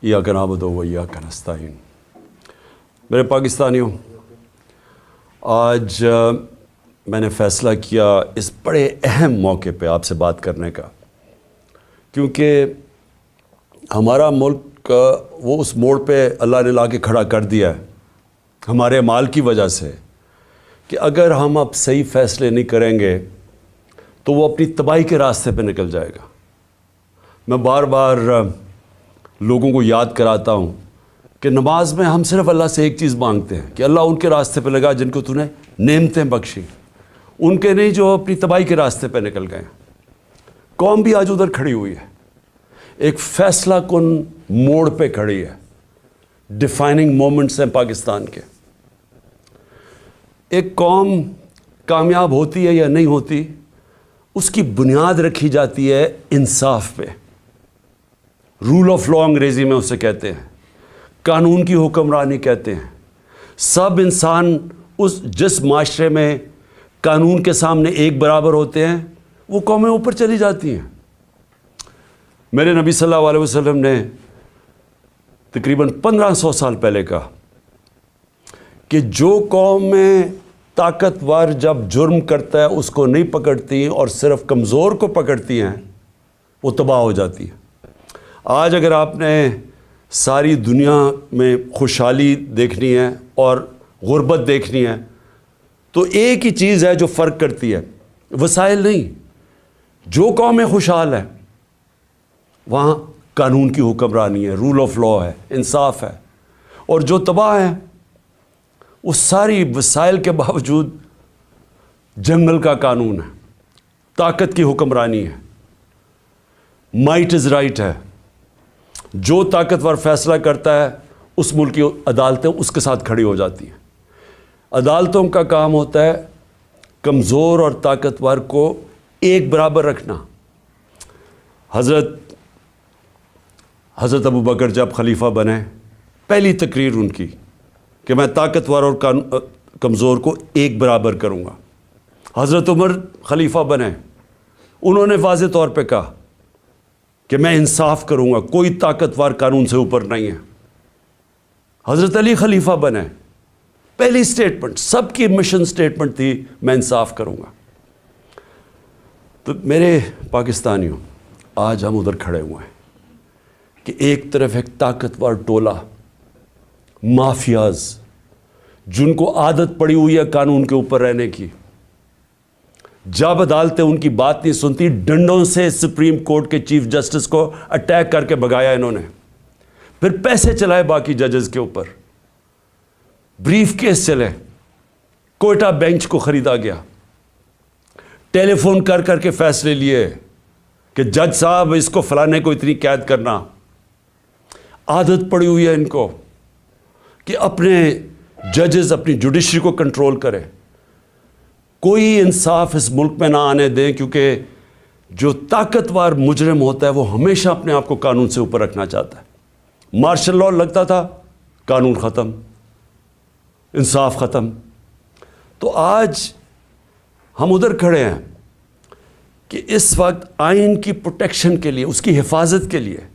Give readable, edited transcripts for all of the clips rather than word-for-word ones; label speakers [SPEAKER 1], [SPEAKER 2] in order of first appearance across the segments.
[SPEAKER 1] ایاک نعبد و ایاک نستعین۔ میرے پاکستانیوں، آج میں نے فیصلہ کیا اس بڑے اہم موقع پہ آپ سے بات کرنے کا، کیونکہ ہمارا ملک وہ اس موڑ پہ اللہ نے لا کے کھڑا کر دیا ہے ہمارے اعمال کی وجہ سے کہ اگر ہم اب صحیح فیصلے نہیں کریں گے تو وہ اپنی تباہی کے راستے پہ نکل جائے گا۔ میں بار بار لوگوں کو یاد کراتا ہوں کہ نماز میں ہم صرف اللہ سے ایک چیز مانگتے ہیں کہ اللہ ان کے راستے پہ لگا جن کو تو نے نعمتیں بخشی، ان کے نہیں جو اپنی تباہی کے راستے پہ نکل گئے۔ قوم بھی آج ادھر کھڑی ہوئی ہے، ایک فیصلہ کن موڑ پہ کھڑی ہے۔ ڈیفائننگ مومنٹس ہیں پاکستان کے۔ ایک قوم کامیاب ہوتی ہے یا نہیں ہوتی، اس کی بنیاد رکھی جاتی ہے انصاف پہ۔ رول آف لا انگریزی میں اسے کہتے ہیں، قانون کی حکمرانی کہتے ہیں۔ سب انسان جس معاشرے میں قانون کے سامنے ایک برابر ہوتے ہیں وہ قومیں اوپر چلی جاتی ہیں۔ میرے نبی صلی اللہ علیہ وسلم نے تقریباً 1500 سال پہلے کہا کہ جو قوم میں طاقتور جب جرم کرتا ہے اس کو نہیں پکڑتی اور صرف کمزور کو پکڑتی ہیں وہ تباہ ہو جاتی ہیں۔ آج اگر آپ نے ساری دنیا میں خوشحالی دیکھنی ہے اور غربت دیکھنی ہے تو ایک ہی چیز ہے جو فرق کرتی ہے، وسائل نہیں۔ جو قومیں خوشحال ہیں وہاں قانون کی حکمرانی ہے، رول آف لا ہے، انصاف ہے، اور جو تباہ ہیں وہ ساری وسائل کے باوجود جنگل کا قانون ہے، طاقت کی حکمرانی ہے، مائٹ از رائٹ ہے۔ جو طاقتور فیصلہ کرتا ہے اس ملک کی عدالتیں اس کے ساتھ کھڑی ہو جاتی ہیں۔ عدالتوں کا کام ہوتا ہے کمزور اور طاقتور کو ایک برابر رکھنا۔ حضرت ابو بکر جب خلیفہ بنے، پہلی تقریر ان کی کہ میں طاقتور اور کمزور کو ایک برابر کروں گا۔ حضرت عمر خلیفہ بنے، انہوں نے واضح طور پہ کہا کہ میں انصاف کروں گا، کوئی طاقتور قانون سے اوپر نہیں ہے۔ حضرت علی خلیفہ بنے، پہلی سٹیٹمنٹ، سب کی مشن سٹیٹمنٹ تھی میں انصاف کروں گا۔ تو میرے پاکستانیوں، آج ہم ادھر کھڑے ہوئے ہیں کہ ایک طرف ایک طاقتور ٹولہ، مافیاز، جن کو عادت پڑی ہوئی ہے قانون کے اوپر رہنے کی، جب عدالتیں ان کی بات نہیں سنتی ڈنڈوں سے سپریم کورٹ کے چیف جسٹس کو اٹیک کر کے بھگایا انہوں نے، پھر پیسے چلائے باقی ججز کے اوپر، بریف کیس چلے، کوئٹہ بینچ کو خریدا گیا، ٹیلی فون کر کر کے فیصلے لیے کہ جج صاحب اس کو فلانے کو اتنی قید کرنا۔ عادت پڑی ہوئی ہے ان کو کہ اپنے ججز اپنی جوڈیشری کو کنٹرول کرے، کوئی انصاف اس ملک میں نہ آنے دیں، کیونکہ جو طاقتور مجرم ہوتا ہے وہ ہمیشہ اپنے آپ کو قانون سے اوپر رکھنا چاہتا ہے۔ مارشل لاء لگتا تھا، قانون ختم، انصاف ختم۔ تو آج ہم ادھر کھڑے ہیں کہ اس وقت آئین کی پروٹیکشن کے لیے، اس کی حفاظت کے لیے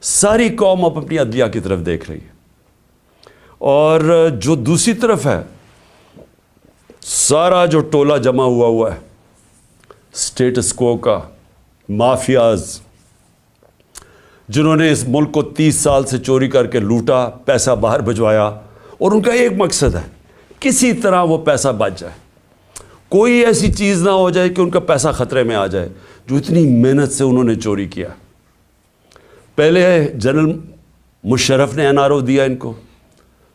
[SPEAKER 1] ساری قوم اب اپنی عدلیہ کی طرف دیکھ رہی ہے، اور جو دوسری طرف ہے سارا جو ٹولہ جمع ہوا ہے سٹیٹس کو کا، مافیاز، جنہوں نے اس ملک کو 30 سال سے چوری کر کے لوٹا، پیسہ باہر بھجوایا، اور ان کا ایک مقصد ہے کسی طرح وہ پیسہ بچ جائے، کوئی ایسی چیز نہ ہو جائے کہ ان کا پیسہ خطرے میں آ جائے جو اتنی محنت سے انہوں نے چوری کیا۔ پہلے جنرل مشرف نے NRO دیا ان کو،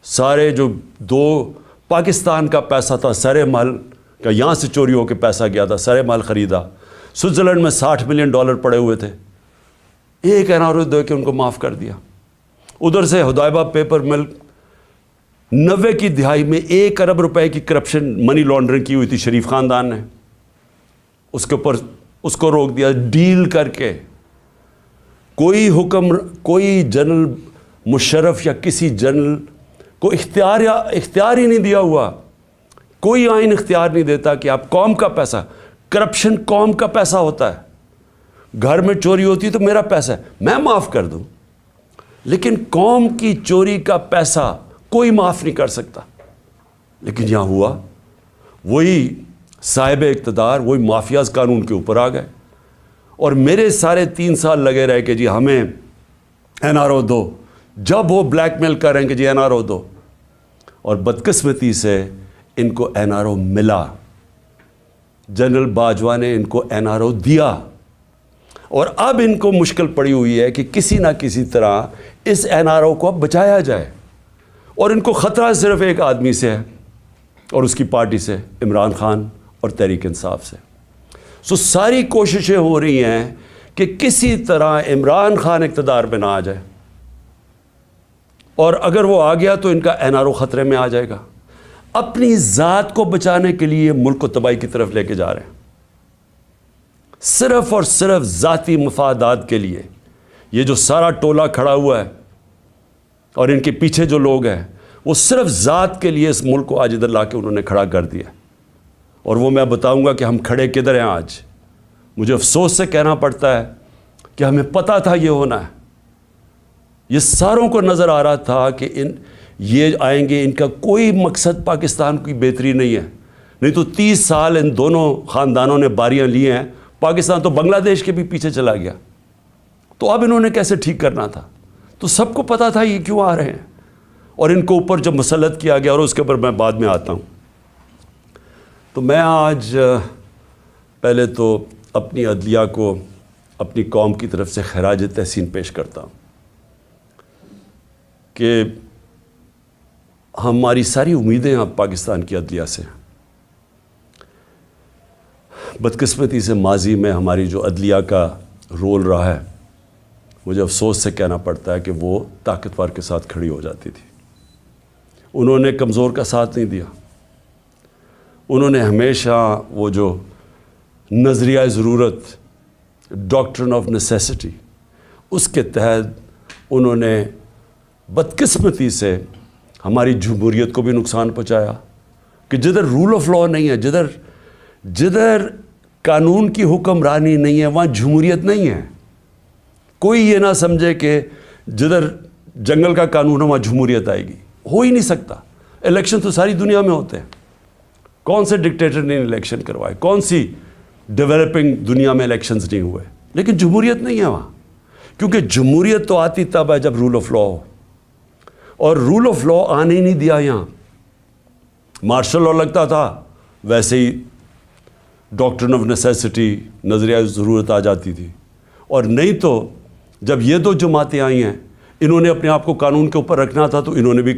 [SPEAKER 1] سارے جو 2 پاکستان کا پیسہ تھا، سرے مال کا یہاں سے چوری ہو کے پیسہ گیا تھا، سرے مال خریدا، سوئٹزرلینڈ میں $60 ملین پڑے ہوئے تھے، ایک NRO دے کے ان کو معاف کر دیا۔ ادھر سے حدائبہ پیپر مل 90 کی دہائی میں 1 ارب روپے کی کرپشن، منی لانڈرنگ کی ہوئی تھی شریف خاندان نے، اس کے اوپر اس کو روک دیا ڈیل کر کے۔ کوئی جنرل مشرف یا کسی جنرل کو اختیار ہی نہیں دیا ہوا، کوئی آئین اختیار نہیں دیتا کہ آپ قوم کا پیسہ، کرپشن قوم کا پیسہ ہوتا ہے، گھر میں چوری ہوتی ہے تو میرا پیسہ ہے، میں معاف کر دوں، لیکن قوم کی چوری کا پیسہ کوئی معاف نہیں کر سکتا. لیکن یہاں ہوا وہی صاحب اقتدار وہی مافیاز قانون کے اوپر آ گئے, اور میرے سارے 3 سال لگے رہے کہ جی ہمیں این آر او دو, جب وہ بلیک میل کر رہے ہیں کہ جی این آر او دو, اور بدقسمتی سے ان کو این آر او ملا. جنرل باجوہ نے ان کو این آر او دیا, اور اب ان کو مشکل پڑی ہوئی ہے کہ کسی نہ کسی طرح اس این آر او کو اب بچایا جائے. اور ان کو خطرہ صرف ایک آدمی سے ہے اور اس کی پارٹی سے, عمران خان اور تحریک انصاف سے. ساری کوششیں ہو رہی ہیں کہ کسی طرح عمران خان اقتدار پہ نہ آ جائے, اور اگر وہ آ گیا تو ان کا این آر او خطرے میں آ جائے گا. اپنی ذات کو بچانے کے لیے ملک کو تباہی کی طرف لے کے جا رہے ہیں, صرف اور صرف ذاتی مفادات کے لیے. یہ جو سارا ٹولہ کھڑا ہوا ہے اور ان کے پیچھے جو لوگ ہیں وہ صرف ذات کے لیے اس ملک کو آج ادھر لا کے انہوں نے کھڑا کر دیا. اور وہ میں بتاؤں گا کہ ہم کھڑے کدھر ہیں آج. مجھے افسوس سے کہنا پڑتا ہے کہ ہمیں پتہ تھا یہ ہونا ہے. یہ ساروں کو نظر آ رہا تھا کہ یہ آئیں گے, ان کا کوئی مقصد پاکستان کی بہتری نہیں ہے. نہیں تو 30 سال ان دونوں خاندانوں نے باریاں لی ہیں, پاکستان تو بنگلہ دیش کے بھی پیچھے چلا گیا. تو اب انہوں نے کیسے ٹھیک کرنا تھا؟ تو سب کو پتہ تھا یہ کیوں آ رہے ہیں, اور ان کو اوپر جب مسلط کیا گیا, اور اس کے اوپر میں بعد میں آتا ہوں. تو میں آج پہلے تو اپنی عدلیہ کو اپنی قوم کی طرف سے خراج تحسین پیش کرتا ہوں کہ ہماری ساری امیدیں اب پاکستان کی عدلیہ سے ہیں. بدقسمتی سے ماضی میں ہماری جو عدلیہ کا رول رہا ہے, مجھے افسوس سے کہنا پڑتا ہے کہ وہ طاقتور کے ساتھ کھڑی ہو جاتی تھی. انہوں نے کمزور کا ساتھ نہیں دیا. انہوں نے ہمیشہ وہ جو نظریہ ضرورت, ڈاکٹرن آف نیسیسٹی, اس کے تحت انہوں نے بدقسمتی سے ہماری جمہوریت کو بھی نقصان پہنچایا. کہ جدھر رول آف لاء نہیں ہے, جدھر قانون کی حکمرانی نہیں ہے, وہاں جمہوریت نہیں ہے. کوئی یہ نہ سمجھے کہ جدھر جنگل کا قانون ہے وہاں جمہوریت آئے گی. ہو ہی نہیں سکتا. الیکشن تو ساری دنیا میں ہوتے ہیں. کون سے ڈکٹیٹر نے الیکشن کروائے, کون سی ڈیولپنگ دنیا میں الیکشنز نہیں ہوئے, لیکن جمہوریت نہیں ہے وہاں. کیونکہ جمہوریت تو آتی تب ہے جب رول آف لاء ہو, اور رول آف لاء آنے ہی نہیں دیا یہاں. مارشل لاء لگتا تھا, ویسے ہی ڈاکٹرن آف نیسیسٹی, نظریہ ضرورت آ جاتی تھی. اور نہیں تو جب یہ دو جماعتیں آئی ہیں, انہوں نے اپنے آپ کو قانون کے اوپر رکھنا تھا, تو انہوں نے بھی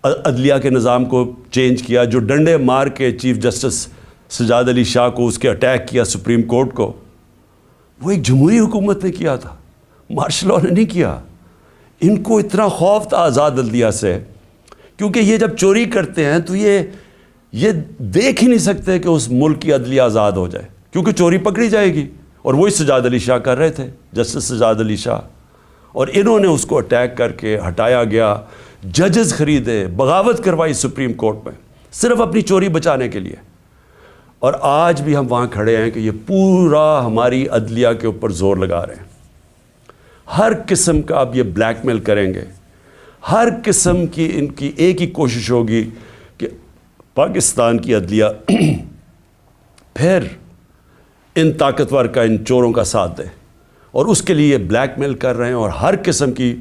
[SPEAKER 1] عدلیہ کے نظام کو چینج کیا. جو ڈنڈے مار کے چیف جسٹس سجاد علی شاہ کو اس کے اٹیک کیا سپریم کورٹ کو, وہ ایک جمہوری حکومت نے کیا تھا, مارشل لاء نے نہیں کیا. ان کو اتنا خوف تھا آزاد عدلیہ سے, کیونکہ یہ جب چوری کرتے ہیں تو یہ دیکھ ہی نہیں سکتے کہ اس ملک کی عدلیہ آزاد ہو جائے, کیونکہ چوری پکڑی جائے گی. اور وہی سجاد علی شاہ کر رہے تھے, جسٹس سجاد علی شاہ, اور انہوں نے اس کو اٹیک کر کے ہٹایا گیا. ججز خریدے, بغاوت کروائی سپریم کورٹ میں, صرف اپنی چوری بچانے کے لیے. اور آج بھی ہم وہاں کھڑے ہیں کہ یہ پورا ہماری عدلیہ کے اوپر زور لگا رہے ہیں. ہر قسم کا اب یہ بلیک میل کریں گے, ہر قسم کی ان کی ایک ہی کوشش ہوگی کہ پاکستان کی عدلیہ پھر ان طاقتور کا, ان چوروں کا ساتھ دے. اور اس کے لیے بلیک میل کر رہے ہیں. اور ہر قسم کی,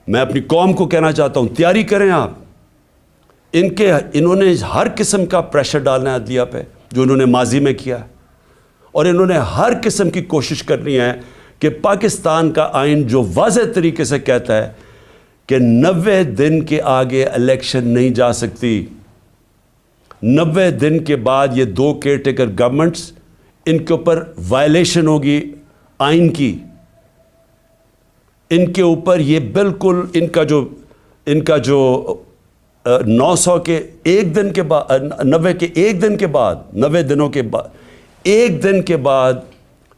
[SPEAKER 1] میں اپنی قوم کو کہنا چاہتا ہوں, تیاری کریں آپ. انہوں نے ہر قسم کا پریشر ڈالنا ہے عدلیہ پہ, جو انہوں نے ماضی میں کیا ہے. اور انہوں نے ہر قسم کی کوشش کرنی ہے کہ پاکستان کا آئین جو واضح طریقے سے کہتا ہے کہ 90 دن کے آگے الیکشن نہیں جا سکتی. 90 دن کے بعد یہ 2 کیئر ٹیکر گورنمنٹس, ان کے اوپر وائلیشن ہوگی آئین کی. ان کے اوپر یہ بالکل ان کا جو 900 کے ایک دن کے بعد, 90 کے ایک دن کے بعد, 90 دنوں کے بعد, ایک دن کے بعد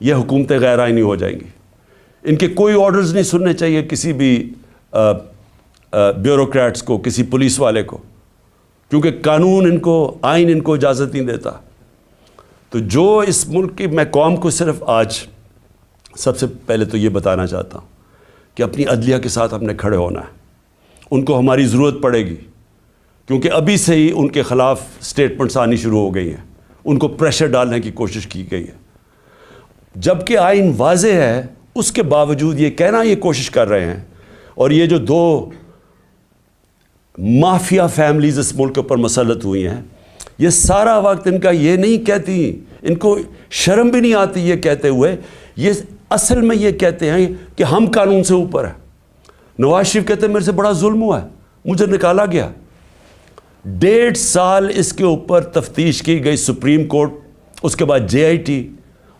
[SPEAKER 1] یہ حکومتیں غیر آئینی ہو جائیں گی. ان کے کوئی آرڈرز نہیں سننے چاہیے کسی بھی بیوروکریٹس کو, کسی پولیس والے کو, کیونکہ قانون ان کو, آئین ان کو اجازت نہیں دیتا. تو جو اس ملک کی, میں قوم کو صرف آج سب سے پہلے تو یہ بتانا چاہتا ہوں کہ اپنی عدلیہ کے ساتھ ہم نے کھڑے ہونا ہے. ان کو ہماری ضرورت پڑے گی کیونکہ ابھی سے ہی ان کے خلاف سٹیٹمنٹس آنی شروع ہو گئی ہیں, ان کو پریشر ڈالنے کی کوشش کی گئی ہے. جبکہ آئین واضح ہے, اس کے باوجود یہ کہنا یہ کوشش کر رہے ہیں. اور یہ جو دو مافیا فیملیز اس ملک پر مسلط ہوئی ہیں, یہ سارا وقت ان کا یہ نہیں کہتی, ان کو شرم بھی نہیں آتی یہ کہتے ہوئے, یہ اصل میں یہ کہتے ہیں کہ ہم قانون سے اوپر ہیں. نواز شریف کہتے ہیں میرے سے بڑا ظلم ہوا ہے, مجھے نکالا گیا. 1.5 سال اس کے اوپر تفتیش کی گئی سپریم کورٹ, اس کے بعد JIT,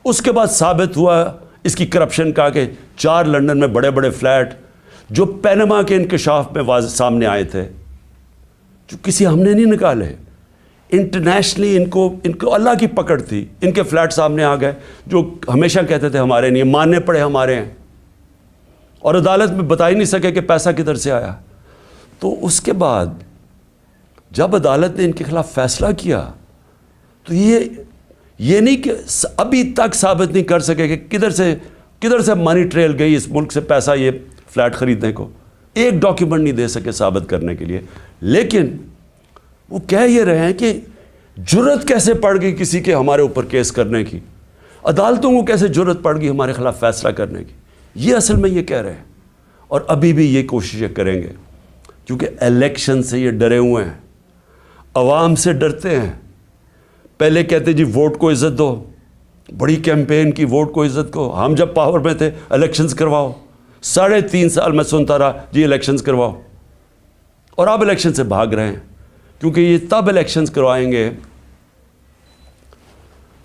[SPEAKER 1] اس کے بعد ثابت ہوا اس کی کرپشن کا کہ 4 لندن میں بڑے بڑے فلیٹ جو پینما کے انکشاف میں واضح سامنے آئے تھے, جو کسی ہم نے نہیں نکالے. انٹرنیشنلی ان کو اللہ کی پکڑ تھی, ان کے فلیٹ سامنے آ گئے جو ہمیشہ کہتے تھے ہمارے نہیں, ماننے پڑے ہمارے ہیں, اور عدالت میں بتا ہی نہیں سکے کہ پیسہ کدھر سے آیا. تو اس کے بعد جب عدالت نے ان کے خلاف فیصلہ کیا تو یہ نہیں کہ ابھی تک ثابت نہیں کر سکے کہ کدھر سے منی ٹریل گئی اس ملک سے پیسہ یہ فلیٹ خریدنے کو, ایک ڈاکیومنٹ نہیں دے سکے ثابت کرنے کے لیے. لیکن وہ کہہ یہ رہے ہیں کہ جرت کیسے پڑ گئی کسی کے ہمارے اوپر کیس کرنے کی, عدالتوں کو کیسے جرت پڑ گئی ہمارے خلاف فیصلہ کرنے کی. یہ اصل میں یہ کہہ رہے ہیں, اور ابھی بھی یہ کوششیں کریں گے کیونکہ الیکشن سے یہ ڈرے ہوئے ہیں, عوام سے ڈرتے ہیں. پہلے کہتے جی ووٹ کو عزت دو, بڑی کیمپین کی ووٹ کو عزت کو. ہم جب پاور میں تھے الیکشنز کرواؤ, 3.5 سال میں سنتا رہا جی الیکشنز کرواؤ, اور اب الیکشن سے بھاگ رہے ہیں کیونکہ یہ تب الیکشنز کروائیں گے.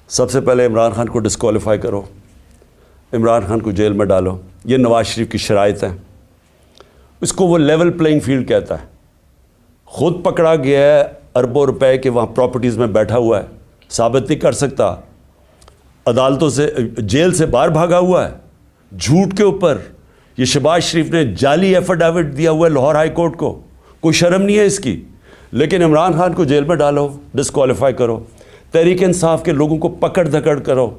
[SPEAKER 1] سب سے پہلے عمران خان کو ڈسکوالیفائی کرو, عمران خان کو جیل میں ڈالو, یہ نواز شریف کی شرائط ہیں. اس کو وہ لیول پلینگ فیلڈ کہتا ہے. خود پکڑا گیا ہے اربوں روپے کے وہاں پراپرٹیز میں بیٹھا ہوا ہے, ثابت نہیں کر سکتا, عدالتوں سے جیل سے باہر بھاگا ہوا ہے جھوٹ کے اوپر. یہ شہباز شریف نے جعلی ایفیڈیوٹ دیا ہوا ہے لاہور ہائی کورٹ کو, کوئی شرم نہیں ہے اس کی. لیکن عمران خان کو جیل میں ڈالو, ڈسکوالیفائی کرو, تحریک انصاف کے لوگوں کو پکڑ دھکڑ کرو.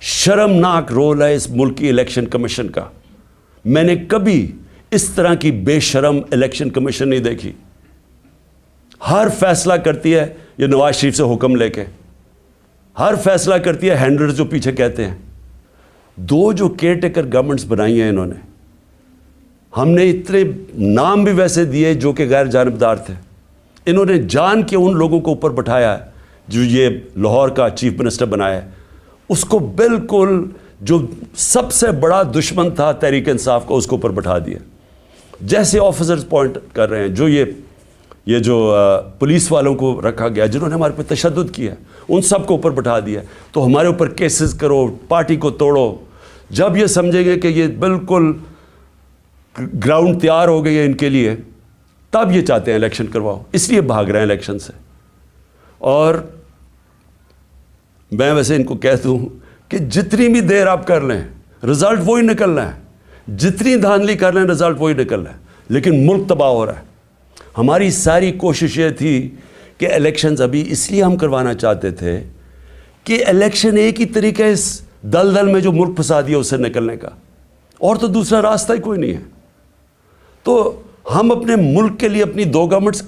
[SPEAKER 1] شرمناک رول ہے اس ملک کی الیکشن کمیشن کا. میں نے کبھی اس طرح کی بے شرم الیکشن کمیشن نہیں دیکھی. ہر فیصلہ کرتی ہے یہ نواز شریف سے حکم لے کے, ہر فیصلہ کرتی ہے ہینڈلرز جو پیچھے کہتے ہیں. 2 جو کیئر ٹیکر گورنمنٹس بنائی ہیں انہوں نے, ہم نے اتنے نام بھی ویسے دیے جو کہ غیر جانبدار تھے. انہوں نے جان کے ان لوگوں کو اوپر بٹھایا ہے جو یہ لاہور کا چیف منسٹر بنایا ہے, اس کو بالکل جو سب سے بڑا دشمن تھا تحریک انصاف کا اس کو اوپر بٹھا دیا. جیسے آفیسرز پوائنٹ کر رہے ہیں, جو یہ جو پولیس والوں کو رکھا گیا جنہوں نے ہمارے پہ تشدد کیا, ان سب کو اوپر بٹھا دیا. تو ہمارے اوپر کیسز کرو, پارٹی کو توڑو. جب یہ سمجھیں گے کہ یہ بالکل گراؤنڈ تیار ہو گئی ہے ان کے لیے, تب یہ چاہتے ہیں الیکشن کرواؤ, اس لیے بھاگ رہے ہیں الیکشن سے. اور میں ویسے ان کو کہتا ہوں کہ جتنی بھی دیر آپ کر لیں رزلٹ وہی نکلنا ہے, جتنی دھاندلی کر لیں رزلٹ وہی نکلنا ہے. لیکن ملک تباہ ہو رہا ہے. ہماری ساری کوشش یہ تھی کہ الیکشنز ابھی اس لیے ہم کروانا چاہتے تھے کہ الیکشن ایک ہی طریقہ اس دلدل میں جو ملک پھنسا دیا اس سے نکلنے کا, اور تو دوسرا راستہ ہی کوئی نہیں ہے. تو ہم اپنے ملک کے لیے اپنی 2 گورنمنٹس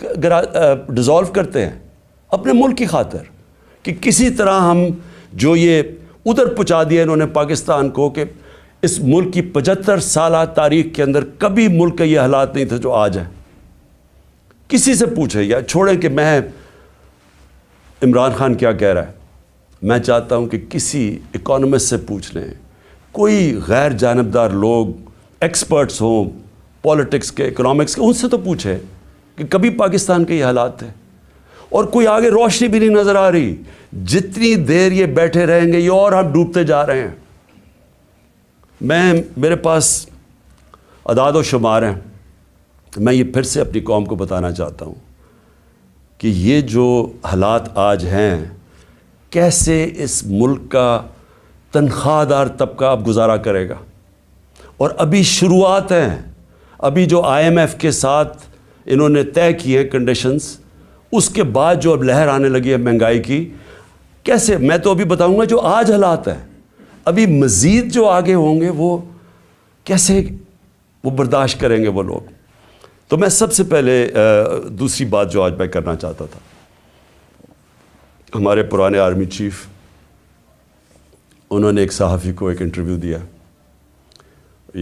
[SPEAKER 1] ڈیزالو کرتے ہیں اپنے ملک کی خاطر, کہ کسی طرح ہم جو یہ ادھر پہنچا دیا انہوں نے پاکستان کو, کہ اس ملک کی 75 سالہ تاریخ کے اندر کبھی ملک کے یہ حالات نہیں تھے جو آج ہیں. کسی سے پوچھیں یا چھوڑیں کہ میں عمران خان کیا کہہ رہا ہے, میں چاہتا ہوں کہ کسی اکانومسٹ سے پوچھ لیں, کوئی غیر جانبدار لوگ ایکسپرٹس ہوں پالیٹکس کے, اکنامکس کے, ان سے تو پوچھیں کہ کبھی پاکستان کے یہ حالات تھے. اور کوئی آگے روشنی بھی نہیں نظر آ رہی. جتنی دیر یہ بیٹھے رہیں گے یہ اور ہم ڈوبتے جا رہے ہیں. میرے پاس اعداد و شمار ہیں, میں یہ پھر سے اپنی قوم کو بتانا چاہتا ہوں کہ یہ جو حالات آج ہیں, کیسے اس ملک کا تنخواہ دار طبقہ اب گزارا کرے گا. اور ابھی شروعات ہیں, ابھی جو IMF کے ساتھ انہوں نے طے کیے کنڈیشنز, اس کے بعد جو اب لہر آنے لگی ہے مہنگائی کی, کیسے, میں تو ابھی بتاؤں گا جو آج حالات ہیں, ابھی مزید جو آگے ہوں گے وہ کیسے وہ برداشت کریں گے وہ لوگ. تو میں سب سے پہلے دوسری بات جو آج میں کرنا چاہتا تھا، ہمارے پرانے آرمی چیف، انہوں نے ایک صحافی کو ایک انٹرویو دیا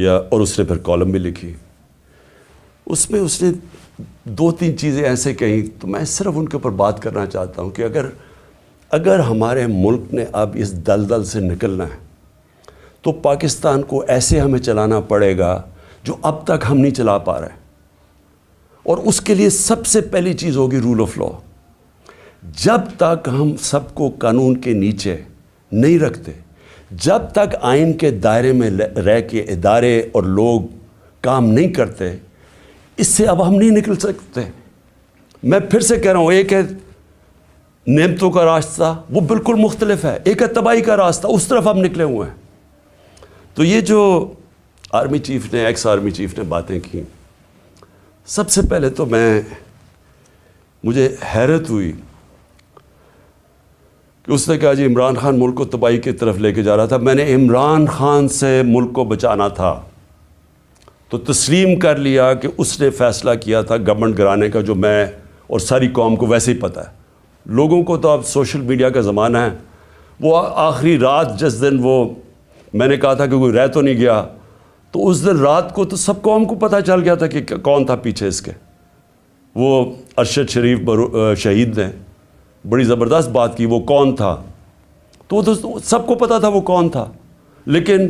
[SPEAKER 1] اور اس نے پھر کالم بھی لکھی. اس میں اس نے 2-3 چیزیں ایسے کہیں، تو میں صرف ان کے اوپر بات کرنا چاہتا ہوں کہ اگر ہمارے ملک نے اب اس دلدل سے نکلنا ہے تو پاکستان کو ایسے ہمیں چلانا پڑے گا جو اب تک ہم نہیں چلا پا رہے. اور اس کے لیے سب سے پہلی چیز ہوگی رول آف لا. جب تک ہم سب کو قانون کے نیچے نہیں رکھتے، جب تک آئین کے دائرے میں رہ کے ادارے اور لوگ کام نہیں کرتے، اس سے اب ہم نہیں نکل سکتے. میں پھر سے کہہ رہا ہوں، ایک ہے نعمتوں کا راستہ، وہ بالکل مختلف ہے. ایک ہے تباہی کا راستہ، اس طرف ہم نکلے ہوئے ہیں. تو یہ جو آرمی چیف نے، ایکس آرمی چیف نے باتیں کی، سب سے پہلے تو مجھے حیرت ہوئی کہ اس نے کہا جی عمران خان ملک کو تباہی کی طرف لے کے جا رہا تھا. میں نے عمران خان سے ملک کو بچانا تھا تو تسلیم کر لیا کہ اس نے فیصلہ کیا تھا گورنمنٹ گرانے کا، جو میں اور ساری قوم کو ویسے ہی پتہ ہے. لوگوں کو تو اب سوشل میڈیا کا زمانہ ہے. وہ آخری رات جس دن وہ میں نے کہا تھا کہ کوئی رہ تو نہیں گیا، تو اس دن رات کو تو سب قوم کو پتہ چل گیا تھا کہ کون تھا پیچھے اس کے. وہ ارشد شریف شہید نے بڑی زبردست بات کی، وہ کون تھا، تو وہ تو سب کو پتہ تھا وہ کون تھا. لیکن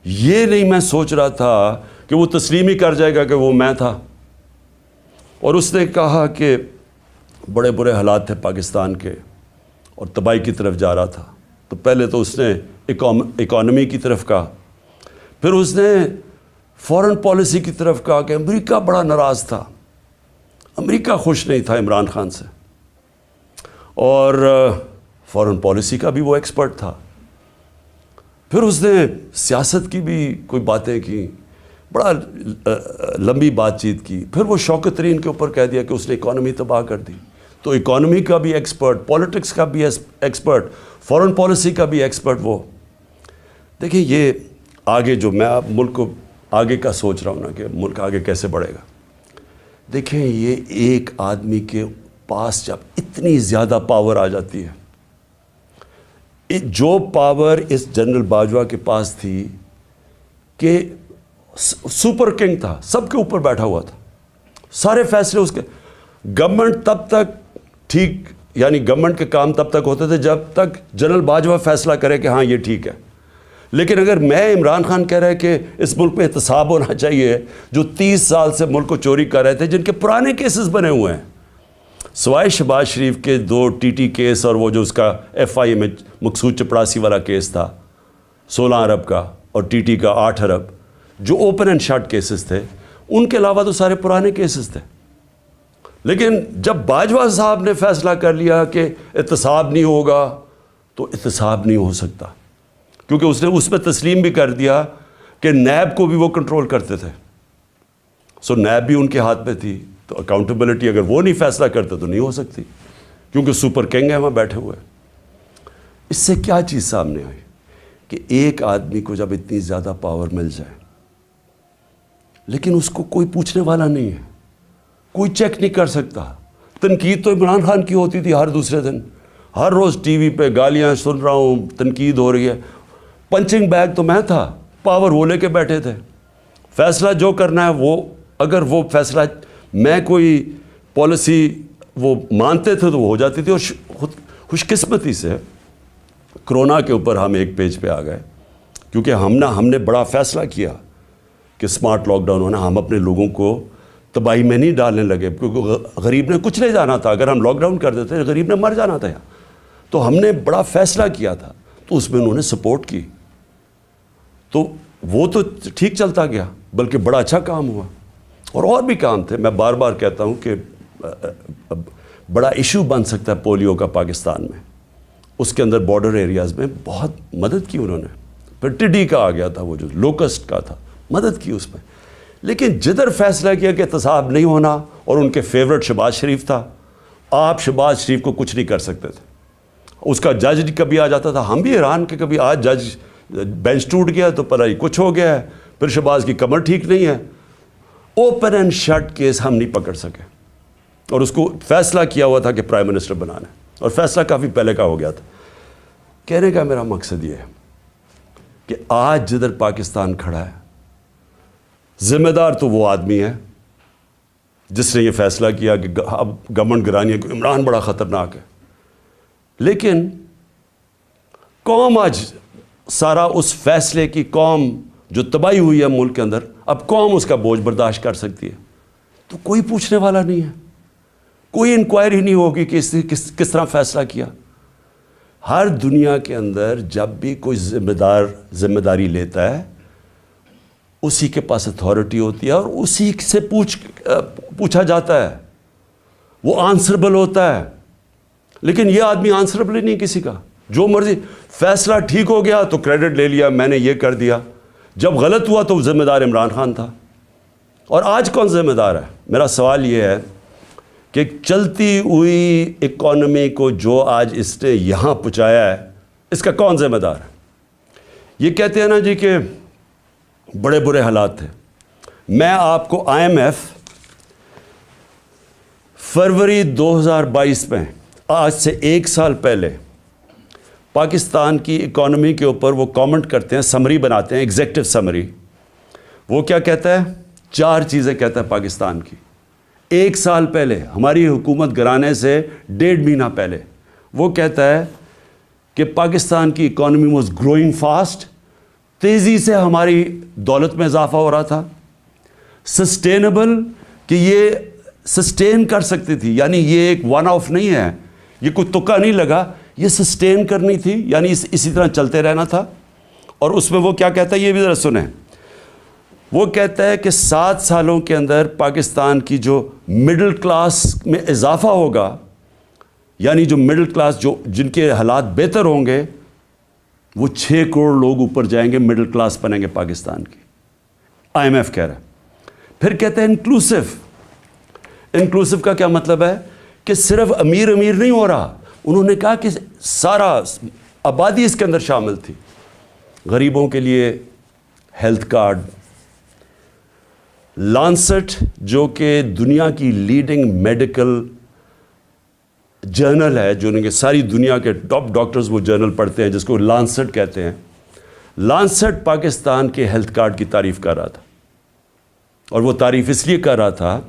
[SPEAKER 1] یہ نہیں میں سوچ رہا تھا کہ وہ تسلیم ہی کر جائے گا کہ وہ میں تھا. اور اس نے کہا کہ بڑے برے حالات تھے پاکستان کے اور تباہی کی طرف جا رہا تھا. تو پہلے تو اس نے اکانومی کی طرف کہا، پھر اس نے فورن پالیسی کی طرف کہا کہ امریکہ بڑا ناراض تھا، امریکہ خوش نہیں تھا عمران خان سے. اور فورن پالیسی کا بھی وہ ایکسپرٹ تھا. پھر اس نے سیاست کی بھی کوئی باتیں کی، بڑا لمبی بات چیت کی. پھر وہ شوکت ترین کے اوپر کہہ دیا کہ اس نے اکانومی تباہ کر دی. تو اکانومی کا بھی ایکسپرٹ، پولیٹکس کا بھی ایکسپرٹ، فورن پالیسی کا بھی ایکسپرٹ وہ. دیکھیں یہ آگے جو میں اب ملک کو آگے کا سوچ رہا ہوں نا کہ ملک آگے کیسے بڑھے گا. دیکھیں یہ ایک آدمی کے پاس جب اتنی زیادہ پاور آ جاتی ہے، جو پاور اس جنرل باجوہ کے پاس تھی کہ سپر کنگ تھا، سب کے اوپر بیٹھا ہوا تھا، سارے فیصلے اس کے. گورنمنٹ تب تک ٹھیک، یعنی گورنمنٹ کے کام تب تک ہوتے تھے جب تک جنرل باجوہ فیصلہ کرے کہ ہاں یہ ٹھیک ہے. لیکن اگر میں عمران خان کہہ رہے کہ اس ملک میں احتساب ہونا چاہیے، جو 30 سال سے ملک کو چوری کر رہے تھے، جن کے پرانے کیسز بنے ہوئے ہیں، سوائے شہباز شریف کے 2 TT کیس اور وہ جو اس کا FIA میں مقصود چپڑاسی والا کیس تھا 16 ارب کا، اور TT کا 8 ارب، جو اوپن اینڈ شٹ کیسز تھے، ان کے علاوہ تو سارے پرانے کیسز تھے. لیکن جب باجوہ صاحب نے فیصلہ کر لیا کہ احتساب نہیں ہوگا، تو احتساب نہیں ہو سکتا، کیونکہ اس نے اس میں تسلیم بھی کر دیا کہ نیب کو بھی وہ کنٹرول کرتے تھے. سو نیب بھی ان کے ہاتھ میں تھی، تو اکاؤنٹیبلٹی اگر وہ نہیں فیصلہ کرتے تو نہیں ہو سکتی، کیونکہ سپر کنگ ہے وہاں بیٹھے ہوئے. اس سے کیا چیز سامنے آئی کہ ایک آدمی کو جب اتنی زیادہ پاور مل جائے، لیکن اس کو کوئی پوچھنے والا نہیں ہے، کوئی چیک نہیں کر سکتا. تنقید تو عمران خان کی ہوتی تھی ہر دوسرے دن، ہر روز ٹی وی پہ گالیاں سن رہا ہوں، تنقید ہو رہی ہے. پنچنگ بیگ تو میں تھا، پاور وہ لے کے بیٹھے تھے. فیصلہ جو کرنا ہے وہ، اگر وہ فیصلہ میں کوئی پالیسی وہ مانتے تھے تو وہ ہو جاتی تھی. اور خوش قسمتی سے کرونا کے اوپر ہم ایک پیج پہ آ گئے، کیونکہ ہم نے بڑا فیصلہ کیا کہ سمارٹ لاک ڈاؤن ہونا. ہم اپنے لوگوں کو تباہی میں نہیں ڈالنے لگے، کیونکہ غریب نے کچھ لے جانا تھا. اگر ہم لاک ڈاؤن کر دیتے غریب نے مر جانا تھا. تو ہم نے بڑا فیصلہ کیا تھا، تو اس میں انہوں نے سپورٹ کی، تو وہ تو ٹھیک چلتا گیا، بلکہ بڑا اچھا کام ہوا. اور بھی کام تھے. میں بار بار کہتا ہوں کہ بڑا ایشو بن سکتا ہے پولیو کا پاکستان میں. اس کے اندر بارڈر ایریاز میں بہت مدد کی انہوں نے. پھر ٹڈی کا آ گیا تھا، وہ جو لوکسٹ کا تھا، مدد کی اس میں. لیکن جدھر فیصلہ کیا کہ احتساب نہیں ہونا، اور ان کے فیورٹ شہباز شریف تھا، آپ شہباز شریف کو کچھ نہیں کر سکتے تھے. اس کا جج کبھی آ جاتا تھا، ہم بھی حیران کہ کبھی آج جج بینچ ٹوٹ گیا تو پتہ ہی کچھ ہو گیا ہے، پھر شہباز کی کمر ٹھیک نہیں ہے اوپن اینڈ شٹ کیس ہم نہیں پکڑ سکے، اور اس کو فیصلہ کیا ہوا تھا کہ پرائم منسٹر بنانا ہے، اور فیصلہ کافی پہلے کا ہو گیا تھا۔ کہنے کا میرا مقصد یہ ہے کہ آج جدھر پاکستان کھڑا ہے، ذمہ دار تو وہ آدمی ہے جس نے یہ فیصلہ کیا کہ اب گورنمنٹ گرانی ہے، کہ عمران بڑا خطرناک ہے، لیکن قوم آج سارا اس فیصلے کی، قوم جو تباہی ہوئی ہے ملک کے اندر، اب قوم اس کا بوجھ برداشت کر سکتی ہے، تو کوئی پوچھنے والا نہیں ہے، کوئی انکوائری نہیں ہوگی کہ اس نے کس طرح فیصلہ کیا۔ ہر دنیا کے اندر جب بھی کوئی ذمہ داری لیتا ہے، اسی کے پاس اتھارٹی ہوتی ہے اور اسی سے پوچھا جاتا ہے، وہ آنسربل ہوتا ہے۔ لیکن یہ آدمی آنسربل ہی نہیں کسی کا، جو مرضی فیصلہ ٹھیک ہو گیا تو کریڈٹ لے لیا، میں نے یہ کر دیا، جب غلط ہوا تو ذمہ دار عمران خان تھا۔ اور آج کون ذمہ دار ہے؟ میرا سوال یہ ہے کہ چلتی ہوئی اکانومی کو جو آج اس نے یہاں پہنچایا ہے، اس کا کون ذمہ دار ہے؟ یہ کہتے ہیں نا جی کہ بڑے برے حالات تھے۔ میں آپ کو IMF فروری 2022 میں، آج سے 1 سال پہلے، پاکستان کی اکانومی کے اوپر وہ کامنٹ کرتے ہیں، سمری بناتے ہیں، ایگزیکٹو سمری۔ وہ کیا کہتا ہے؟ 4 چیزیں کہتا ہے پاکستان کی۔ 1 سال پہلے، ہماری حکومت گرانے سے 1.5 مہینہ پہلے، وہ کہتا ہے کہ پاکستان کی اکانومی واز گروئنگ فاسٹ، تیزی سے ہماری دولت میں اضافہ ہو رہا تھا۔ سسٹینیبل، کہ یہ سسٹین کر سکتی تھی، یعنی یہ ایک ون آف نہیں ہے، یہ کوئی تکا نہیں لگا، یہ سسٹین کرنی تھی، یعنی اسی طرح چلتے رہنا تھا۔ اور اس میں وہ کیا کہتا ہے، یہ بھی ذرا سنیں۔ وہ کہتا ہے کہ 7 سالوں کے اندر پاکستان کی جو مڈل کلاس میں اضافہ ہوگا، یعنی جو مڈل کلاس، جو جن کے حالات بہتر ہوں گے، وہ 6 کروڑ لوگ اوپر جائیں گے، مڈل کلاس بنیں گے پاکستان کی۔ IMF کہہ رہا ہے۔ پھر کہتے ہیں انکلوسیو۔ انکلوسیو کا کیا مطلب ہے؟ کہ صرف امیر امیر نہیں ہو رہا، انہوں نے کہا کہ سارا آبادی اس کے اندر شامل تھی۔ غریبوں کے لیے ہیلتھ کارڈ، لانسٹ جو کہ دنیا کی لیڈنگ میڈیکل جرنل ہے، جو کہ ساری دنیا کے ٹاپ ڈاکٹرز وہ جرنل پڑھتے ہیں، جس کو لانسٹ کہتے ہیں، لانسٹ پاکستان کے ہیلتھ کارڈ کی تعریف کر رہا تھا۔ اور وہ تعریف اس لیے کر رہا تھا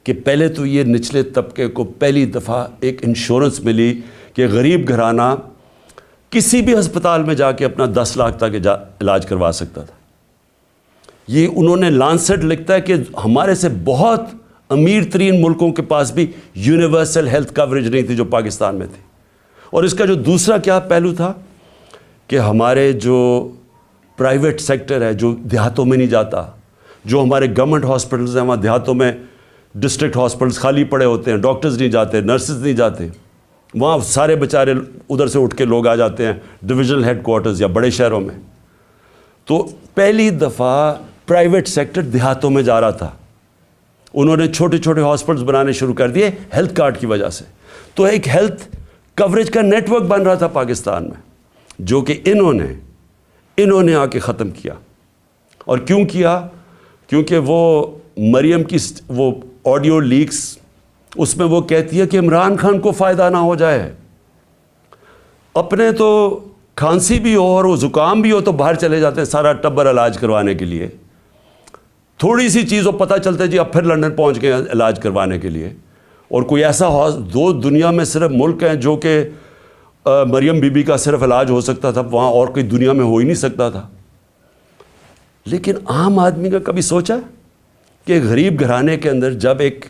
[SPEAKER 1] کہ پہلے تو یہ نچلے طبقے کو پہلی دفعہ ایک انشورنس ملی کہ غریب گھرانہ کسی بھی ہسپتال میں جا کے اپنا 10 لاکھ تک علاج کروا سکتا تھا۔ یہ انہوں نے لانسٹ لکھتا ہے کہ ہمارے سے بہت امیر ترین ملکوں کے پاس بھی یونیورسل ہیلتھ کوریج نہیں تھی جو پاکستان میں تھی۔ اور اس کا جو دوسرا کیا پہلو تھا کہ ہمارے جو پرائیویٹ سیکٹر ہے، جو دیہاتوں میں نہیں جاتا، جو ہمارے گورنمنٹ ہاسپٹلز ہیں، وہاں دیہاتوں میں ڈسٹرکٹ ہاسپٹلز خالی پڑے ہوتے ہیں، ڈاکٹرز نہیں جاتے، نرسز نہیں جاتے، وہاں سارے بیچارے ادھر سے اٹھ کے لوگ آ جاتے ہیں ڈویژنل ہیڈ کوارٹرز یا بڑے شہروں میں۔ تو پہلی دفعہ پرائیویٹ سیکٹر دیہاتوں میں جا رہا تھا، انہوں نے چھوٹے چھوٹے ہاسپٹلز بنانے شروع کر دیے ہیلتھ کارڈ کی وجہ سے۔ تو ایک ہیلتھ کوریج کا نیٹ ورک بن رہا تھا پاکستان میں، جو کہ انہوں نے آ کے ختم کیا۔ اور کیوں کیا؟ کیونکہ وہ مریم کی وہ آڈیو لیکس، اس میں وہ کہتی ہے کہ عمران خان کو فائدہ نہ ہو جائے، اپنے تو کھانسی بھی ہو اور وہ زکام بھی ہو تو باہر چلے جاتے ہیں سارا ٹبر علاج کروانے کے لیے، تھوڑی سی چیز ہو پتہ چلتا ہے جی اب پھر لندن پہنچ گئے علاج کروانے کے لیے۔ اور کوئی ایسا دو دنیا میں صرف ملک ہیں جو کہ مریم بی بی کا صرف علاج ہو سکتا تھا، وہاں اور کوئی دنیا میں ہو ہی نہیں سکتا تھا۔ لیکن عام آدمی کا کبھی سوچا کہ غریب گھرانے کے اندر جب ایک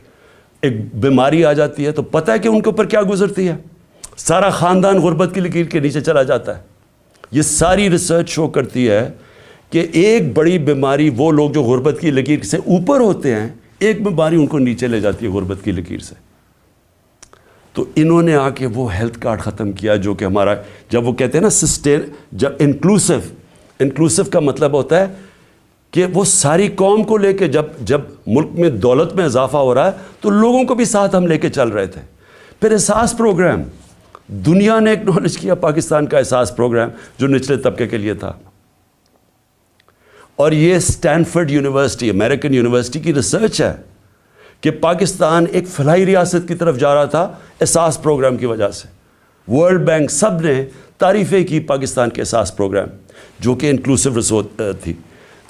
[SPEAKER 1] بیماری آ جاتی ہے تو پتہ ہے کہ ان کے اوپر کیا گزرتی ہے؟ سارا خاندان غربت کی لکیر کے نیچے چلا جاتا ہے۔ یہ ساری ریسرچ شو کرتی ہے کہ ایک بڑی بیماری وہ لوگ جو غربت کی لکیر سے اوپر ہوتے ہیں، ایک بیماری ان کو نیچے لے جاتی ہے غربت کی لکیر سے۔ تو انہوں نے آ کے وہ ہیلتھ کارڈ ختم کیا جو کہ ہمارا، جب وہ کہتے ہیں نا سسٹین، جب انکلوسیو کا مطلب ہوتا ہے کہ وہ ساری قوم کو لے کے، جب ملک میں دولت میں اضافہ ہو رہا ہے تو لوگوں کو بھی ساتھ ہم لے کے چل رہے تھے۔ پھر احساس پروگرام، دنیا نے ایکنالج کیا پاکستان کا احساس پروگرام جو نچلے طبقے کے لیے تھا۔ اور یہ اسٹینفرڈ یونیورسٹی, امریکن یونیورسٹی کی ریسرچ ہے کہ پاکستان ایک فلاحی ریاست کی طرف جا رہا تھا احساس پروگرام کی وجہ سے. ورلڈ بینک سب نے تعریفیں کی پاکستان کے احساس پروگرام, جو کہ انکلوسیو تھی.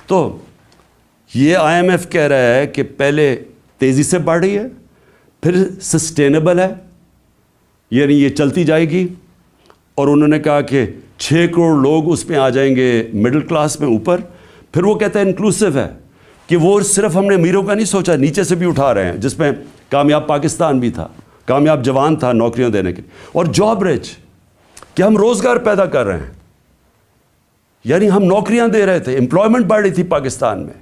[SPEAKER 1] تو یہ آئی ایم ایف کہہ رہا ہے کہ پہلے تیزی سے بڑھ رہی ہے, پھر سسٹینیبل ہے, یعنی یہ چلتی جائے گی. اور انہوں نے کہا کہ 6 کروڑ لوگ اس میں آ جائیں گے مڈل کلاس میں اوپر. پھر وہ کہتا ہے انکلوسیو ہے, کہ وہ صرف ہم نے امیروں کا نہیں سوچا, نیچے سے بھی اٹھا رہے ہیں, جس میں کامیاب پاکستان بھی تھا, کامیاب جوان تھا نوکریاں دینے کے, اور جاب رچ, کہ ہم روزگار پیدا کر رہے ہیں, یعنی ہم نوکریاں دے رہے تھے, امپلائمنٹ بڑھ رہی تھی پاکستان میں.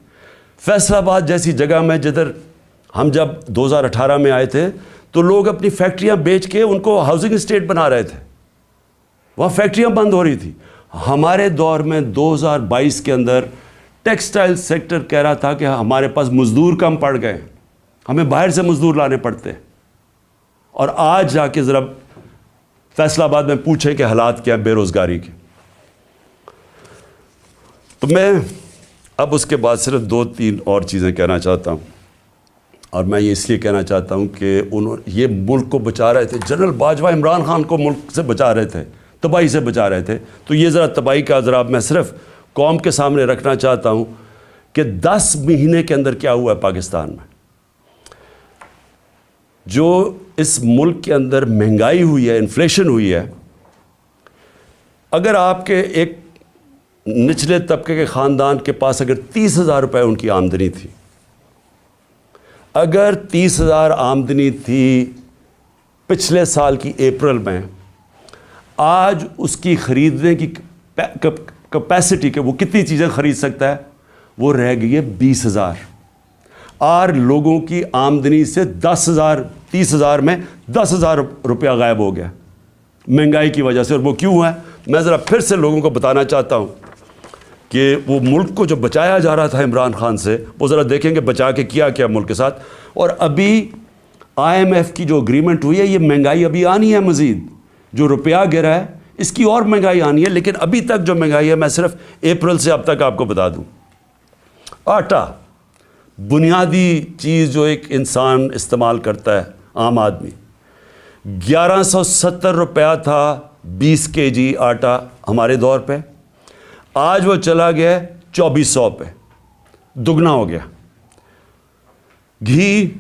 [SPEAKER 1] فیصل آباد جیسی جگہ میں جدھر ہم جب 2018 میں آئے تھے تو لوگ اپنی فیکٹریاں بیچ کے ان کو ہاؤسنگ اسٹیٹ بنا رہے تھے, وہاں فیکٹریاں بند ہو رہی تھی. ہمارے دور میں 2022 کے اندر ٹیکسٹائل سیکٹر کہہ رہا تھا کہ ہمارے پاس مزدور کم پڑ گئے, ہمیں باہر سے مزدور لانے پڑتے. اور آج جا کے ذرا فیصل آباد میں پوچھیں کہ حالات کیا ہیں بے روزگاری کے. تو میں اب اس کے بعد صرف 2-3 اور چیزیں کہنا چاہتا ہوں, اور میں یہ اس لیے کہنا چاہتا ہوں کہ یہ ملک کو بچا رہے تھے. جنرل باجوہ عمران خان کو ملک سے بچا رہے تھے, تباہی سے بچا رہے تھے. تو یہ ذرا تباہی کا ذرا میں صرف قوم کے سامنے رکھنا چاہتا ہوں کہ 10 مہینے کے اندر کیا ہوا ہے پاکستان میں. جو اس ملک کے اندر مہنگائی ہوئی ہے, انفلیشن ہوئی ہے. اگر آپ کے ایک نچلے طبقے کے خاندان کے پاس اگر 30,000 روپے ان کی آمدنی تھی, اگر 30,000 آمدنی تھی پچھلے سال کی اپریل میں, آج اس کی خریدنے کی کیپیسٹی کہ وہ کتنی چیزیں خرید سکتا ہے, وہ رہ گئی ہے 20,000. اور لوگوں کی آمدنی سے 10,000 30,000 میں 10,000 روپیہ غائب ہو گیا مہنگائی کی وجہ سے. اور وہ کیوں ہے, میں ذرا پھر سے لوگوں کو بتانا چاہتا ہوں کہ وہ ملک کو جو بچایا جا رہا تھا عمران خان سے, وہ ذرا دیکھیں کہ بچا کے کیا ملک کے ساتھ. اور ابھی آئی ایم ایف کی جو اگریمنٹ ہوئی ہے, یہ مہنگائی ابھی آنی ہے مزید, جو روپیہ گرا ہے اس کی اور مہنگائی آنی ہے. لیکن ابھی تک جو مہنگائی ہے, میں صرف اپریل سے اب تک آپ کو بتا دوں. آٹا, بنیادی چیز جو ایک انسان استعمال کرتا ہے, عام آدمی, 1170 روپیہ تھا 20 kg آٹا ہمارے دور پہ. آج وہ چلا گیا 2400 پہ, دگنا ہو گیا. گھی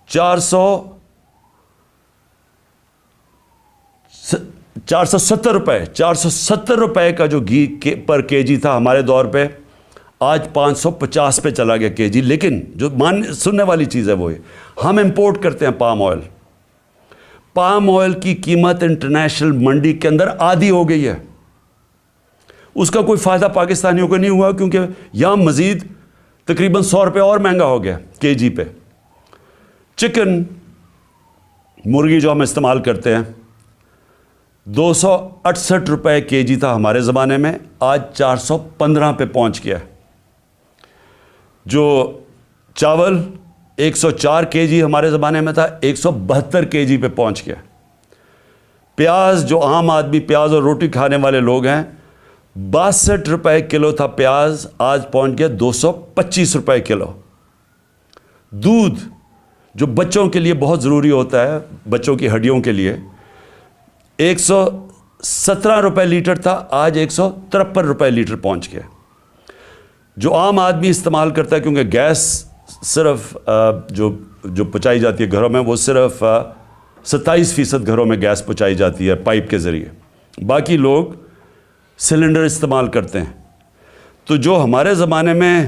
[SPEAKER 1] 470 روپے, 470 روپے کا جو گھی پر kg تھا ہمارے دور پہ, آج 550 پہ چلا گیا kg. لیکن جو سننے والی چیز ہے وہ ہے, ہم امپورٹ کرتے ہیں پام آئل. پام آئل کی قیمت انٹرنیشنل منڈی کے اندر آدھی ہو گئی ہے. اس کا کوئی فائدہ پاکستانیوں کو نہیں ہوا, کیونکہ یہاں مزید تقریباً 100 روپے اور مہنگا ہو گیا kg پہ. چکن, مرغی جو ہم استعمال کرتے ہیں, 268 روپے kg تھا ہمارے زمانے میں, آج 415 پہ پہنچ گیا. جو چاول 104 kg ہمارے زمانے میں تھا, 172 kg پہ پہنچ گیا. پیاز, جو عام آدمی پیاز اور روٹی کھانے والے لوگ ہیں, 62 روپے کلو تھا پیاز, آج پہنچ گیا 225 روپے کلو. دودھ, جو بچوں کے لیے بہت ضروری ہوتا ہے, بچوں کی ہڈیوں کے لیے, 117 روپے لیٹر تھا, آج 153 روپے لیٹر پہنچ گیا. جو عام آدمی استعمال کرتا ہے, کیونکہ گیس صرف جو پہنچائی جاتی ہے گھروں میں, وہ صرف 27% گھروں میں گیس پہنچائی جاتی ہے پائپ کے ذریعے, باقی لوگ سلنڈر استعمال کرتے ہیں. تو جو ہمارے زمانے میں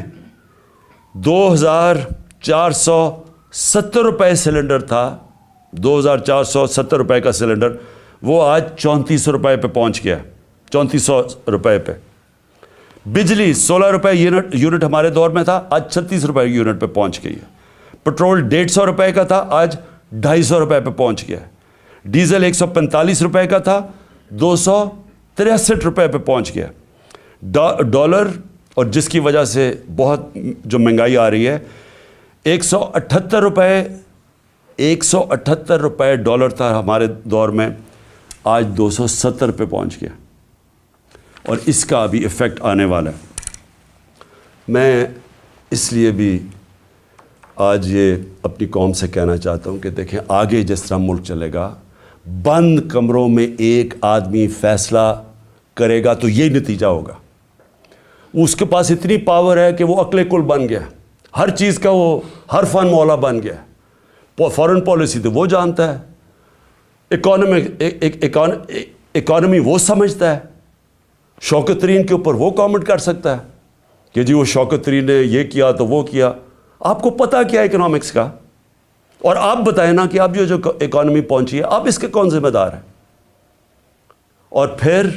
[SPEAKER 1] 2470 روپے سلنڈر تھا, 2470 روپے کا سلنڈر, وہ آج 3400 روپے پہ پہنچ گیا, 3400 روپے پہ. بجلی 16 روپے یونٹ ہمارے دور میں تھا, آج 36 روپے یونٹ پہ پہنچ گئی ہے. پٹرول 150 روپے کا تھا, آج 250 روپے پہ پہنچ گیا ہے. ڈیزل 145 روپے کا تھا, 263 روپے پہ پہنچ گیا. ڈالر, اور جس کی وجہ سے بہت جو مہنگائی آ رہی ہے, 178 روپے ڈالر تھا ہمارے دور میں, آج 270 پہ پہنچ گیا. اور اس کا ابھی ایفیکٹ آنے والا ہے. میں اس لیے بھی آج یہ اپنی قوم سے کہنا چاہتا ہوں کہ دیکھیں آگے جس طرح ملک چلے گا، بند کمروں میں ایک آدمی فیصلہ کرے گا تو یہ نتیجہ ہوگا. اس کے پاس اتنی پاور ہے کہ وہ عقل کل بن گیا، ہر چیز کا وہ ہر فن مولا بن گیا. فارن پالیسی تو وہ جانتا ہے، اکانومی وہ سمجھتا ہے، شوکت ترین کے اوپر وہ کامنٹ کر سکتا ہے کہ جی وہ شوکت ترین نے یہ کیا تو وہ کیا. آپ کو پتہ کیا اکنامکس کا؟ اور آپ بتائیں نا کہ اب جو اکانومی پہنچی ہے آپ اس کے کون ذمہ دار ہیں؟ اور پھر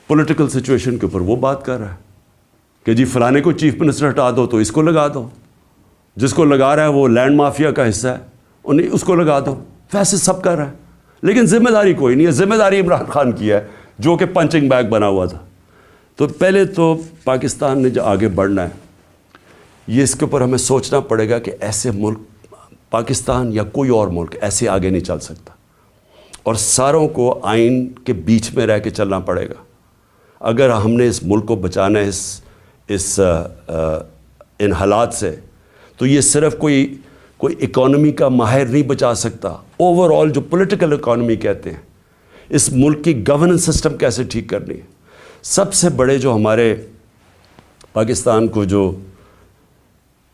[SPEAKER 1] پولیٹیکل سچویشن کے اوپر وہ بات کر رہا ہے کہ جی فلانے کو چیف منسٹر ہٹا دو تو اس کو لگا دو، جس کو لگا رہا ہے وہ لینڈ مافیا کا حصہ ہے انہیں اس کو لگا دو. ویسے سب کر رہا ہے لیکن ذمہ داری کوئی نہیں ہے. ذمہ داری عمران خان کی ہے جو کہ پنچنگ بیگ بنا ہوا تھا. تو پہلے تو پاکستان نے جو آگے بڑھنا ہے یہ اس کے اوپر ہمیں سوچنا پڑے گا کہ ایسے ملک پاکستان یا کوئی اور ملک ایسے آگے نہیں چل سکتا، اور ساروں کو آئین کے بیچ میں رہ کے چلنا پڑے گا. اگر ہم نے اس ملک کو بچانا ہے ان حالات سے، تو یہ صرف کوئی اکانومی کا ماہر نہیں بچا سکتا. اوور آل جو پولیٹیکل اکانومی کہتے ہیں، اس ملک کی گورننس سسٹم کیسے ٹھیک کرنی ہے. سب سے بڑے جو ہمارے پاکستان کو جو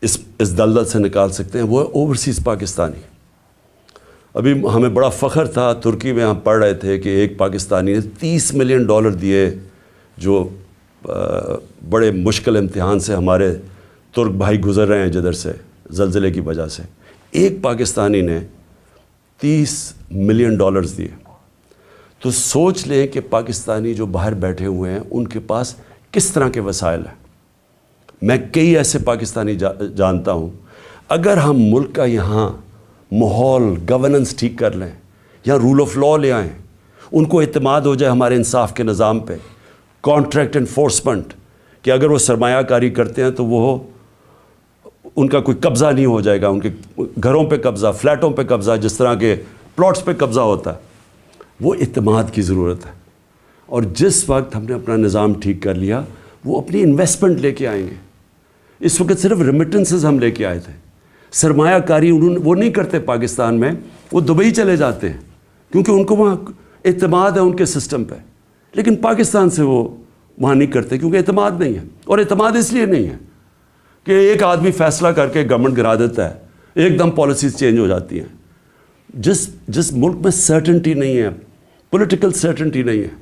[SPEAKER 1] اس دلدل سے نکال سکتے ہیں وہ اوورسیز پاکستانی. ابھی ہمیں بڑا فخر تھا، ترکی میں ہم پڑھ رہے تھے کہ ایک پاکستانی نے $30 ملین دیے، جو بڑے مشکل امتحان سے ہمارے ترک بھائی گزر رہے ہیں جدھر سے زلزلے کی وجہ سے. ایک پاکستانی نے $30 ملین دیے. تو سوچ لیں کہ پاکستانی جو باہر بیٹھے ہوئے ہیں ان کے پاس کس طرح کے وسائل ہیں. میں کئی ایسے پاکستانی جانتا ہوں، اگر ہم ملک کا یہاں ماحول گورننس ٹھیک کر لیں، یہاں رول آف لاء لے آئیں، ان کو اعتماد ہو جائے ہمارے انصاف کے نظام پہ، کانٹریکٹ انفورسمنٹ کہ اگر وہ سرمایہ کاری کرتے ہیں تو وہ ان کا کوئی قبضہ نہیں ہو جائے گا، ان کے گھروں پہ قبضہ، فلیٹوں پہ قبضہ، جس طرح کے پلاٹس پہ قبضہ ہوتا ہے. وہ اعتماد کی ضرورت ہے. اور جس وقت ہم نے اپنا نظام ٹھیک کر لیا وہ اپنی انویسٹمنٹ لے کے آئیں گے. اس وقت صرف ریمیٹنسز ہم لے کے آئے تھے، سرمایہ کاری وہ نہیں کرتے پاکستان میں، وہ دبئی چلے جاتے ہیں کیونکہ ان کو وہاں اعتماد ہے ان کے سسٹم پہ. لیکن پاکستان سے وہ وہاں نہیں کرتے کیونکہ اعتماد نہیں ہے. اور اعتماد اس لیے نہیں ہے کہ ایک آدمی فیصلہ کر کے گورنمنٹ گرا دیتا ہے، ایک دم پالیسیز چینج ہو جاتی ہیں. جس ملک میں سرٹنٹی نہیں ہے، پولیٹیکل سرٹنٹی نہیں ہے،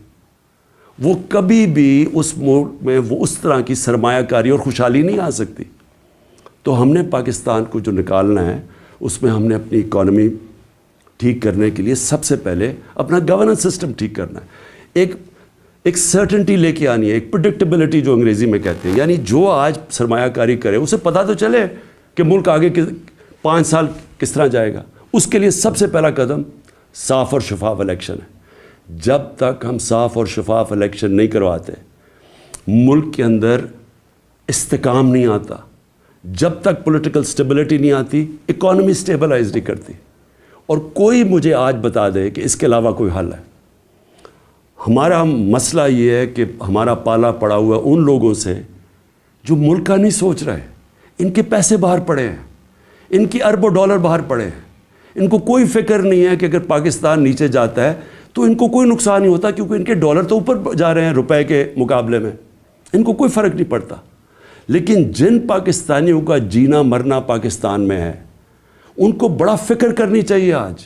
[SPEAKER 1] وہ کبھی بھی اس ملک میں وہ اس طرح کی سرمایہ کاری اور خوشحالی نہیں آ سکتی. تو ہم نے پاکستان کو جو نکالنا ہے اس میں ہم نے اپنی اکانومی ٹھیک کرنے کے لیے سب سے پہلے اپنا گورننس سسٹم ٹھیک کرنا ہے. ایک سرٹنٹی لے کے آنی ہے، ایک پریڈکٹیبلٹی جو انگریزی میں کہتے ہیں. یعنی جو آج سرمایہ کاری کرے اسے پتہ تو چلے کہ ملک آگے 5 سال کس طرح جائے گا. اس کے لیے سب سے پہلا قدم صاف اور شفاف الیکشن ہے. جب تک ہم صاف اور شفاف الیکشن نہیں کرواتے ملک کے اندر استحکام نہیں آتا. جب تک پولیٹیکل سٹیبلٹی نہیں آتی اکانومی سٹیبلائز نہیں کرتی. اور کوئی مجھے آج بتا دے کہ اس کے علاوہ کوئی حل ہے. ہمارا مسئلہ یہ ہے کہ ہمارا پالا پڑا ہوا ان لوگوں سے جو ملک کا نہیں سوچ رہے. ان کے پیسے باہر پڑے ہیں، ان کی اربوں ڈالر باہر پڑے ہیں. ان کو کوئی فکر نہیں ہے کہ اگر پاکستان نیچے جاتا ہے تو ان کو کوئی نقصان نہیں ہوتا کیونکہ ان کے ڈالر تو اوپر جا رہے ہیں روپے کے مقابلے میں، ان کو کوئی فرق نہیں پڑتا. لیکن جن پاکستانیوں کا جینا مرنا پاکستان میں ہے ان کو بڑا فکر کرنی چاہیے آج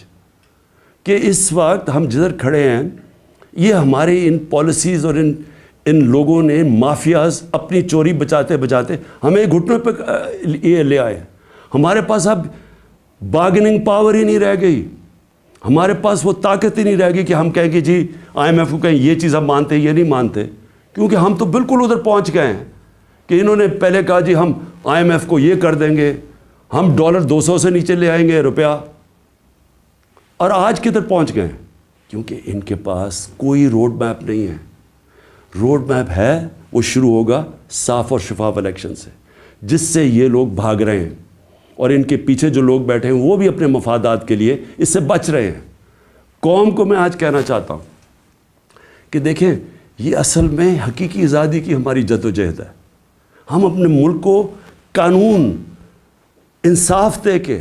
[SPEAKER 1] کہ اس وقت ہم جدھر کھڑے ہیں یہ ہمارے ان پالیسیز اور ان لوگوں نے مافیاز اپنی چوری بچاتے بچاتے ہمیں گھٹنوں پہ یہ لے آئے. ہمارے پاس اب بارگننگ پاور ہی نہیں رہ گئی، ہمارے پاس وہ طاقت ہی نہیں رہ گئی کہ ہم کہیں کہ جی IMF کو کہیں یہ چیز ہم مانتے یہ نہیں مانتے. کیونکہ ہم تو بالکل ادھر پہنچ گئے ہیں کہ انہوں نے پہلے کہا جی ہم IMF کو یہ کر دیں گے، ہم ڈالر 200 سے نیچے لے آئیں گے روپیہ. اور آج کدھر پہنچ گئے ہیں کیونکہ ان کے پاس کوئی روڈ میپ نہیں ہے. روڈ میپ ہے وہ شروع ہوگا صاف اور شفاف الیکشن سے، جس سے یہ لوگ بھاگ رہے ہیں اور ان کے پیچھے جو لوگ بیٹھے ہیں وہ بھی اپنے مفادات کے لیے اس سے بچ رہے ہیں. قوم کو میں آج کہنا چاہتا ہوں کہ دیکھیں یہ اصل میں حقیقی آزادی کی ہماری جدوجہد ہے. ہم اپنے ملک کو قانون انصاف دے کے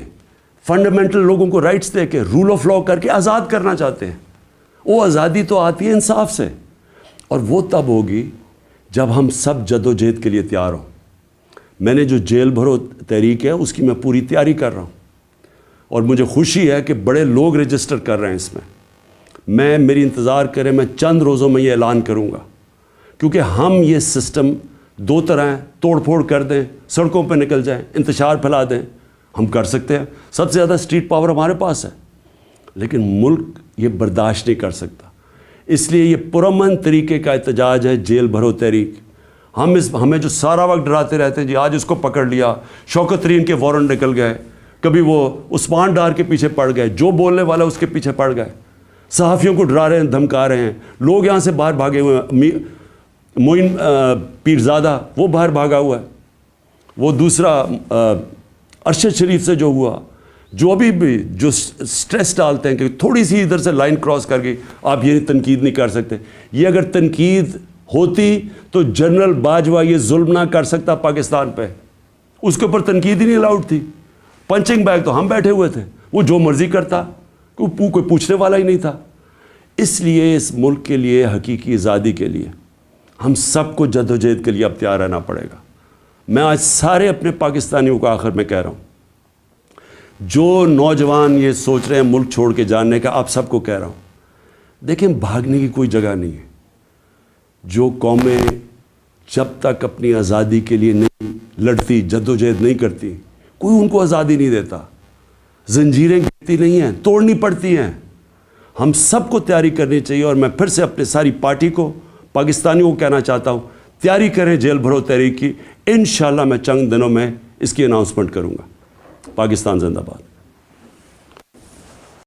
[SPEAKER 1] فنڈامنٹل لوگوں کو رائٹس دے کے رول آف لا کر کے آزاد کرنا چاہتے ہیں. وہ آزادی تو آتی ہے انصاف سے, اور وہ تب ہوگی جب ہم سب جد و جہد کے لیے تیار ہوں. میں نے جو جیل بھرو تحریک ہے اس کی میں پوری تیاری کر رہا ہوں, اور مجھے خوشی ہے کہ بڑے لوگ رجسٹر کر رہے ہیں اس میں میری انتظار کریں, میں چند روزوں میں یہ اعلان کروں گا, کیونکہ ہم یہ سسٹم دو طرح ہیں, توڑ پھوڑ کر دیں, سڑکوں پہ نکل جائیں, انتشار پھیلا دیں, ہم کر سکتے ہیں. سب سے زیادہ اسٹریٹ پاور ہمارے پاس ہے, لیکن ملک یہ برداشت نہیں کر سکتا. اس لیے یہ پرامن طریقے کا احتجاج ہے جیل بھرو تحریک. ہمیں جو سارا وقت ڈراتے رہتے ہیں, جی آج اس کو پکڑ لیا, شوکت ترین کے وارنٹ نکل گئے, کبھی وہ عثمان ڈار کے پیچھے پڑ گئے, جو بولنے والا اس کے پیچھے پڑ گئے, صحافیوں کو ڈرا رہے ہیں, دھمکا رہے ہیں, لوگ یہاں سے باہر بھاگے ہوئے ہیں. معین پیرزادہ وہ باہر بھاگا ہوا ہے, وہ دوسرا ارشد شریف سے جو ہوا, جو ابھی بھی جو سٹریس ڈالتے ہیں کہ تھوڑی سی ادھر سے لائن کراس کر گئی آپ یہ تنقید نہیں کر سکتے. یہ اگر تنقید ہوتی تو جنرل باجوہ یہ ظلم نہ کر سکتا پاکستان پہ, اس کے اوپر تنقید ہی نہیں الاؤڈ تھی. پنچنگ بیگ تو ہم بیٹھے ہوئے تھے, وہ جو مرضی کرتا, کوئی پوچھنے والا ہی نہیں تھا. اس لیے اس ملک کے لیے, حقیقی آزادی کے لیے ہم سب کو جد و جہد کے لیے اب تیار رہنا پڑے گا. میں آج سارے اپنے پاکستانیوں کو آخر میں کہہ رہا ہوں, جو نوجوان یہ سوچ رہے ہیں ملک چھوڑ کے جانے کا, آپ سب کو کہہ رہا ہوں, دیکھیں بھاگنے کی کوئی جگہ نہیں ہے. جو قومیں جب تک اپنی آزادی کے لیے نہیں لڑتی, جد و جہد نہیں کرتی, کوئی ان کو آزادی نہیں دیتا. زنجیریں گرتی نہیں ہیں, توڑنی پڑتی ہیں. ہم سب کو تیاری کرنی چاہیے, اور میں پھر سے اپنے ساری پارٹی کو, پاکستانیوں کو کہنا چاہتا ہوں, تیاری کریں جیل بھرو تحریک کی. انشاءاللہ میں چند دنوں میں اس کی اناؤنسمنٹ کروں گا. پاکستان زندہ باد.